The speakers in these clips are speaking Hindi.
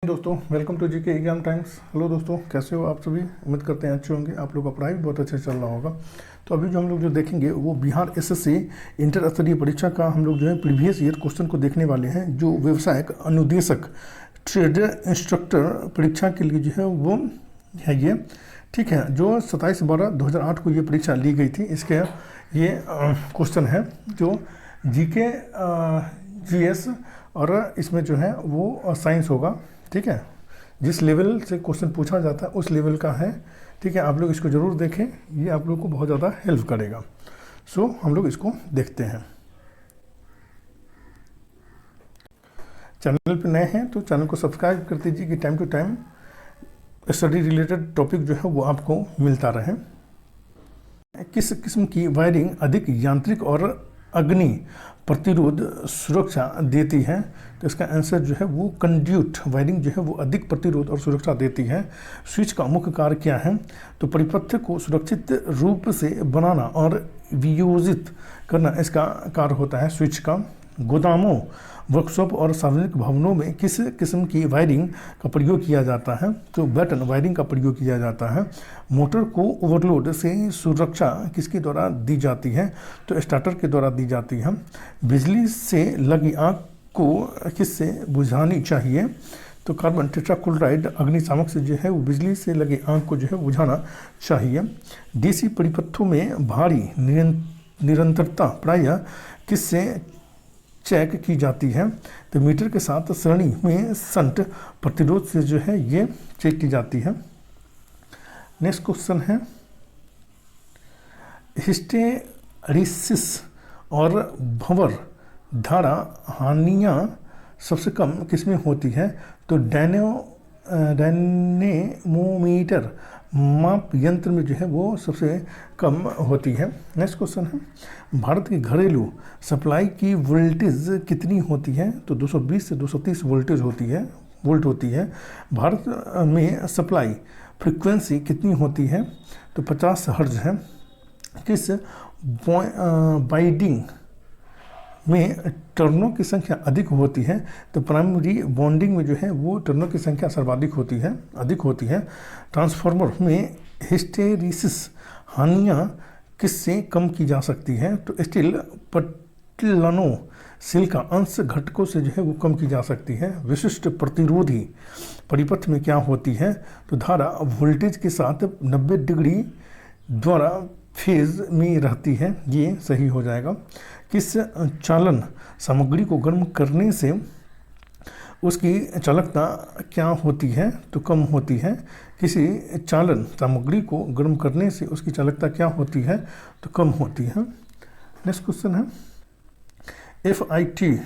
दोस्तों welcome to GK Exam Times. Hello दोस्तों, कैसे हो आप सभी? उम्मीद करते हैं अच्छे होंगे। आप लोग का पढ़ाई भी बहुत अच्छे चल रहा होगा। तो अभी जो हम लोग जो देखेंगे वो बिहार एसएससी इंटर स्तरीय परीक्षा का हम लोग जो है प्रीवियस ईयर क्वेश्चन को देखने वाले हैं। जो व्यवसायिक अनुदेशक ट्रेड इंस्ट्रक्टर परीक्षा के लिए जो है वो है ये, ठीक है, जो 27/12/2008 को ये परीक्षा ली गई थी। इसके ये क्वेश्चन है जो जीके जीएस और इसमें जो है वो साइंस होगा, ठीक है। जिस लेवल से क्वेश्चन पूछा जाता है उस लेवल का है, ठीक है। आप लोग इसको ज़रूर देखें, ये आप लोग को बहुत ज़्यादा हेल्प करेगा। सो हम लोग इसको देखते हैं। चैनल पे नए हैं तो चैनल को सब्सक्राइब कर दीजिए कि time to time study related topic जो है वो आपको मिलता रहे। किस किस्म की वायरिंग अधिक यांत्रिक और अग्नि प्रतिरोध सुरक्षा देती है? तो इसका आंसर जो है वो कंड्यूट वायरिंग जो है वो अधिक प्रतिरोध और सुरक्षा देती है। स्विच का मुख्य कार्य क्या है? तो परिपथ को सुरक्षित रूप से बनाना और वियोजित करना इसका कार्य होता है स्विच का। गोदामों, वर्कशॉप और सार्वजनिक भवनों में किस किस्म की वायरिंग का प्रयोग किया जाता है? तो बटन वायरिंग का प्रयोग किया जाता है। मोटर को ओवरलोड से सुरक्षा किसके द्वारा दी जाती है? तो स्टार्टर के द्वारा दी जाती है। बिजली से लगी आग को किससे बुझानी चाहिए? तो कार्बन टेट्राक्लोराइड अग्निशामक से जो है वो बिजली से लगी आग को जो है बुझाना चाहिए। डीसी परिपथों में भारी निरंतरता प्रायः किससे चेक की जाती है? तो मीटर के साथ श्रेणी में शंट प्रतिरोध से जो है ये चेक की जाती है। नेक्स्ट क्वेश्चन है, हिस्टेरिसिस और भंवर धारा हानियाँ सबसे कम किसमें होती है? तो डायनेमोमीटर माप यंत्र में जो है वो सबसे कम होती है। नेक्स्ट क्वेश्चन है, भारत की घरेलू सप्लाई की वोल्टेज कितनी होती है? तो 220 से 230 वोल्ट होती है। भारत में सप्लाई फ्रीक्वेंसी कितनी होती है? तो 50 हर्ट्ज है। किस बाइंडिंग में टर्नों की संख्या अधिक होती है? तो प्राइमरी बॉन्डिंग में जो है वो टर्नों की संख्या सर्वाधिक अधिक होती है। ट्रांसफार्मर में हिस्टेरिसिस हानियाँ किससे कम की जा सकती है? तो स्टील पटलनों सिल का अंश घटकों से जो है वो कम की जा सकती है। विशिष्ट प्रतिरोधी परिपथ में क्या होती है? तो धारा वोल्टेज के साथ 90 डिग्री द्वारा फेज में रहती है, ये सही हो जाएगा। किस चालन सामग्री को गर्म करने से उसकी चालकता क्या होती है? तो कम होती है। किसी चालन सामग्री को गर्म करने से उसकी चालकता क्या होती है? तो कम होती है। नेक्स्ट क्वेश्चन है, FIT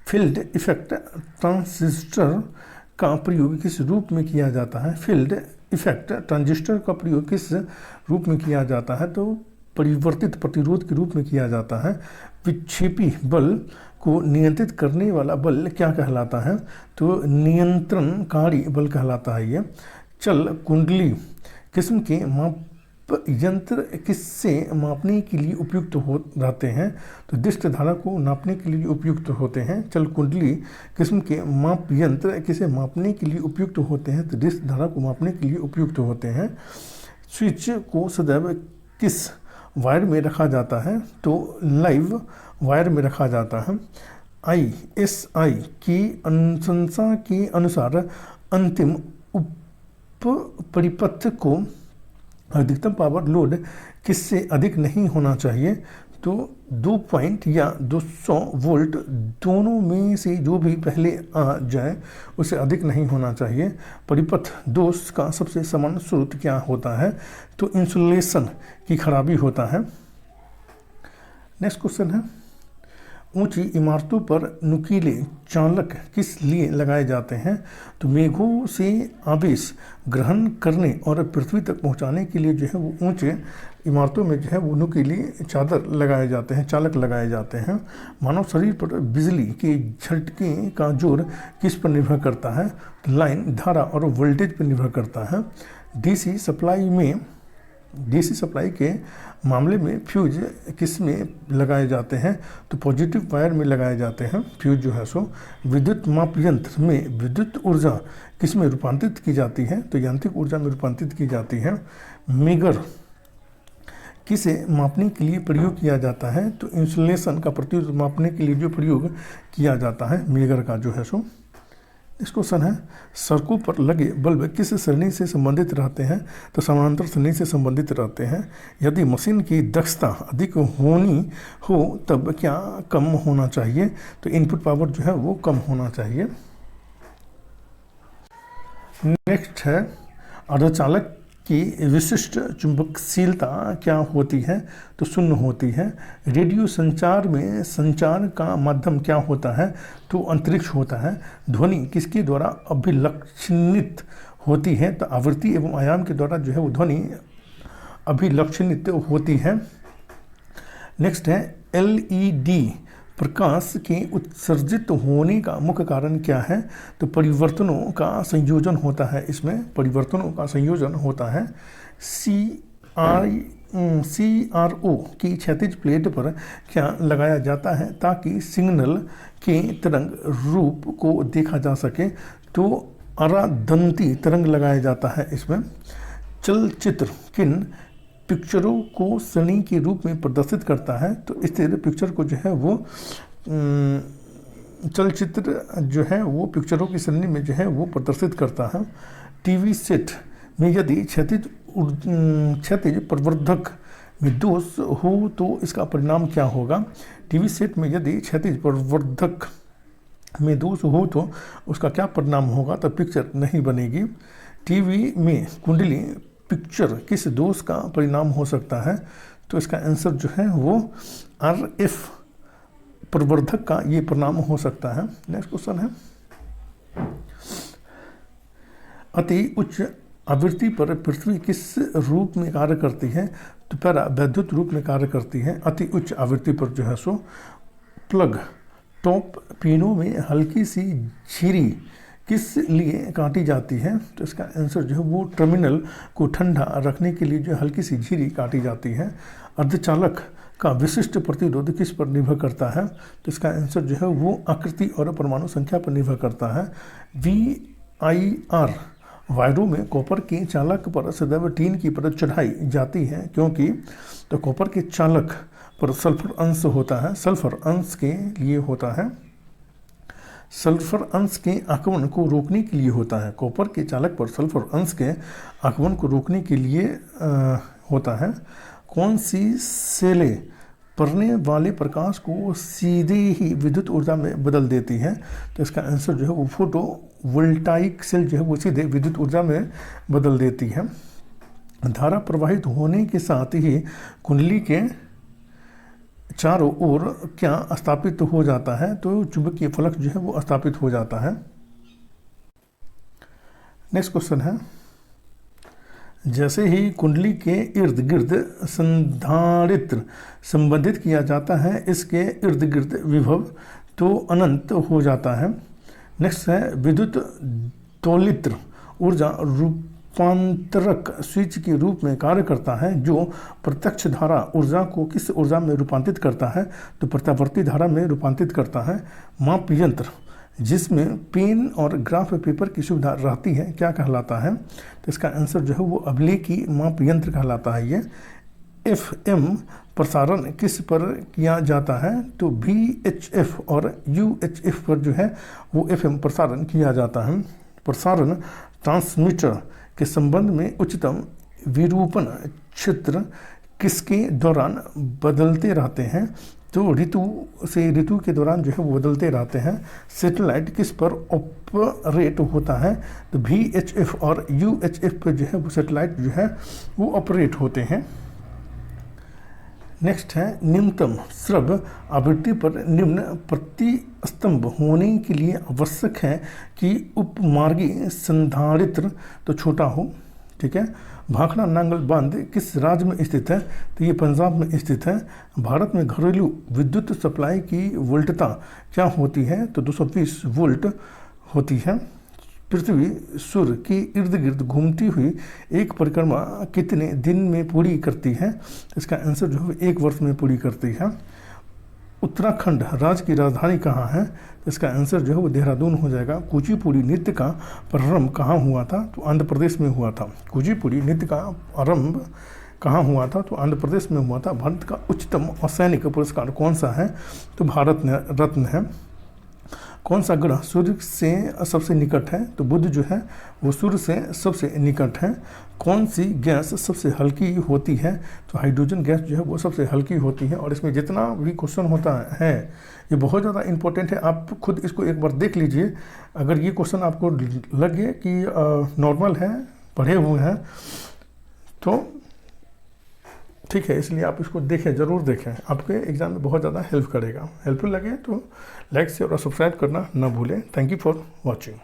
फील्ड इफेक्ट ट्रांजिस्टर का प्रयोग किस रूप में किया जाता है? फील्ड इफेक्ट ट्रांजिस्टर का प्रयोग किस रूप में किया जाता है? तो परिवर्तित प्रतिरोध के रूप में किया जाता है। विक्षेपी बल को नियंत्रित करने वाला बल क्या कहलाता है? तो नियंत्रणकारी बल कहलाता है ये। चल कुंडली किस्म के माप यंत्र किससे मापने के लिए उपयुक्त रहते हैं? तो दिष्ट धारा को नापने के लिए उपयुक्त होते हैं। चल कुंडली किस्म के माप यंत्र किसे मापने के लिए उपयुक्त होते हैं? तो दिष्ट धारा को मापने के लिए उपयुक्त होते हैं। स्विच को सदैव किस वायर में रखा जाता है? तो लाइव वायर में रखा जाता है। ISI की अनुशंसा के अनुसार अंतिम उप परिपथ को अधिकतम पावर लोड किससे अधिक नहीं होना चाहिए? तो 2 पॉइंट या 200 वोल्ट दोनों में से जो भी पहले आ जाए उससे अधिक नहीं होना चाहिए। परिपथ दोष का सबसे सामान्य स्रोत क्या होता है? तो इंसुलेशन की खराबी होता है। नेक्स्ट क्वेश्चन है, ऊंची इमारतों पर नुकीले चालक किस लिए लगाए जाते हैं? तो मेघों से आवेश ग्रहण करने और पृथ्वी तक पहुंचाने के लिए जो है वो ऊंचे इमारतों में जो है वो नुकीली चालक लगाए जाते हैं। मानव शरीर पर बिजली के झटके का जोर किस पर निर्भर करता है? लाइन, धारा और वोल्टेज पर निर्भर करता है। DC सप्लाई में डीसी सप्लाई के मामले में फ्यूज किस में लगाए जाते हैं? तो पॉजिटिव वायर में लगाए जाते हैं फ्यूज जो है सो। विद्युत माप यंत्र में विद्युत ऊर्जा किस में रूपांतरित की जाती है? तो यांत्रिक ऊर्जा में रूपांतरित की जाती है। मेगर किसे मापने के लिए प्रयोग किया जाता है? तो इंसुलेशन का प्रतिरोध मापने के लिए जो प्रयोग किया जाता है मेगर का जो है सो। इस क्वेश्चन है, सड़कों पर लगे बल्ब किस श्रेणी से संबंधित रहते हैं? तो समानांतर श्रेणी से संबंधित रहते हैं। यदि मशीन की दक्षता अधिक होनी हो तब क्या कम होना चाहिए? तो इनपुट पावर जो है वो कम होना चाहिए। नेक्स्ट है, अर्धचालक की विशिष्ट चुंबकशीलता क्या होती है? तो शून्य होती है। रेडियो संचार में संचार का माध्यम क्या होता है? तो अंतरिक्ष होता है। ध्वनि किसके द्वारा अभिलक्षणित होती है? तो आवृत्ति एवं आयाम के द्वारा जो है वो ध्वनि अभिलक्षणित होती है। नेक्स्ट है, LED प्रकाश के उत्सर्जित होने का मुख्य कारण क्या है? तो परिवर्तनों का संयोजन होता है, इसमें परिवर्तनों का संयोजन होता है। CRO की क्षैतिज प्लेट पर क्या लगाया जाता है ताकि सिग्नल के तरंग रूप को देखा जा सके? तो अरादंती तरंग लगाया जाता है इसमें। चलचित्र किन पिक्चरों को श्रेणी के रूप में प्रदर्शित करता है? तो स्थिर पिक्चर को जो है वो चलचित्र जो है वो पिक्चरों की श्रेणी में जो है वो प्रदर्शित करता है। टीवी सेट में यदि क्षैतिज प्रवर्धक में दोष हो तो इसका परिणाम क्या होगा? टीवी सेट में यदि क्षैतिज प्रवर्धक में दोष हो तो उसका क्या परिणाम होगा? तो पिक्चर नहीं बनेगी। टीवी में कुंडली पिक्चर किस दोष का परिणाम हो सकता है? तो इसका आंसर जो है वो RF प्रवर्धक का ये परिणाम हो सकता है। नेक्स्ट क्वेश्चन है, अति उच्च आवृत्ति पर पृथ्वी किस रूप में कार्य करती है? तो पैरा वैद्युत रूप में कार्य करती है। अति उच्च आवृत्ति पर जो है सो प्लग टॉप पिनों में हल्की सी झिरी किस लिए काटी जाती है? तो इसका आंसर जो है वो टर्मिनल को ठंडा रखने के लिए जो हल्की सी झिरी काटी जाती है। अर्धचालक का विशिष्ट प्रतिरोध किस पर निर्भर करता है? तो इसका आंसर जो है वो आकृति और परमाणु संख्या पर निर्भर करता है। VIR वायरों में कॉपर के चालक पर सदैव टीन की परत चढ़ाई जाती है, क्योंकि तो कॉपर के चालक पर सल्फर अंश होता है, सल्फर अंश के लिए होता है। सल्फर अंश के आगमन को रोकने के लिए होता है। कॉपर के चालक पर सल्फर अंश के आगमन को रोकने के लिए होता है। कौन सी सेलें पड़ने वाले प्रकाश को सीधे ही विद्युत ऊर्जा में बदल देती है? तो इसका आंसर जो है वो फोटो वोल्टाइक सेल जो है वो सीधे विद्युत ऊर्जा में बदल देती है। धारा प्रवाहित होने के साथ ही कुंडली के चारों ओर क्या स्थापित हो जाता है? तो चुंबकीय फलक जो है वो स्थापित हो जाता है। नेक्स्ट क्वेश्चन है, जैसे ही कुंडली के इर्द गिर्द संधारित्र संबंधित किया जाता है, इसके इर्द गिर्द विभव तो अनंत हो जाता है। नेक्स्ट है, विद्युत तोलित्र ऊर्जा रूपांतरक स्विच के रूप में कार्य करता है जो प्रत्यक्ष धारा ऊर्जा को किस ऊर्जा में रूपांतरित करता है? तो प्रत्यावर्ती धारा में रूपांतरित करता है। माप यंत्र जिसमें पेन और ग्राफ पेपर की सुविधा रहती है क्या कहलाता है? तो इसका आंसर जो है वो अभिलेखी माप यंत्र कहलाता है। ये FM प्रसारण किस पर किया जाता है? तो VHF और UHF पर जो है वो FM प्रसारण किया जाता है। प्रसारण ट्रांसमीटर के संबंध में उच्चतम विरूपण क्षेत्र किसके दौरान बदलते रहते हैं? तो ऋतु से ऋतु के दौरान जो है वो बदलते रहते हैं। सैटेलाइट किस पर ऑपरेट होता है? तो VHF और UHF पर जो है वो सैटेलाइट जो है वो ऑपरेट होते हैं। नेक्स्ट है, निम्नतम श्रव्य आवृत्ति पर निम्न प्रतिस्तंभ होने के लिए आवश्यक है कि उपमार्गी संधारित्र तो छोटा हो। ठीक है। भाखड़ा नांगल बांध किस राज्य में स्थित है? तो ये पंजाब में स्थित है। भारत में घरेलू विद्युत सप्लाई की वोल्टता क्या होती है? तो 220 वोल्ट होती है। पृथ्वी सूर्य के इर्द गिर्द घूमती हुई एक परिक्रमा कितने दिन में पूरी करती है? इसका आंसर जो है 1 वर्ष में पूरी करती है। उत्तराखंड राज्य की राजधानी कहाँ है? इसका आंसर जो है वो देहरादून हो जाएगा। कुचिपुड़ी नृत्य का प्रारंभ कहाँ हुआ था? तो आंध्र प्रदेश में हुआ था। कुचिपुड़ी नृत्य का आरंभ कहाँ हुआ था? तो आंध्र प्रदेश में हुआ था। भारत का उच्चतम असैनिक पुरस्कार कौन सा है? तो भारत रत्न है। कौन सा ग्रह सूर्य से सबसे निकट है? तो बुध जो है वो सूर्य से सबसे निकट है। कौन सी गैस सबसे हल्की होती है? तो हाइड्रोजन गैस जो है वो सबसे हल्की होती है। और इसमें जितना भी क्वेश्चन होता है ये बहुत ज़्यादा इंपॉर्टेंट है, आप खुद इसको एक बार देख लीजिए। अगर ये क्वेश्चन आपको लगे कि नॉर्मल है, पढ़े हुए हैं, तो ठीक है, इसलिए आप इसको देखें, ज़रूर देखें, आपके एग्ज़ाम में बहुत ज़्यादा हेल्प करेगा। हेल्पफुल लगे तो लाइक शेयर और सब्सक्राइब करना ना भूलें। Thank you for watching.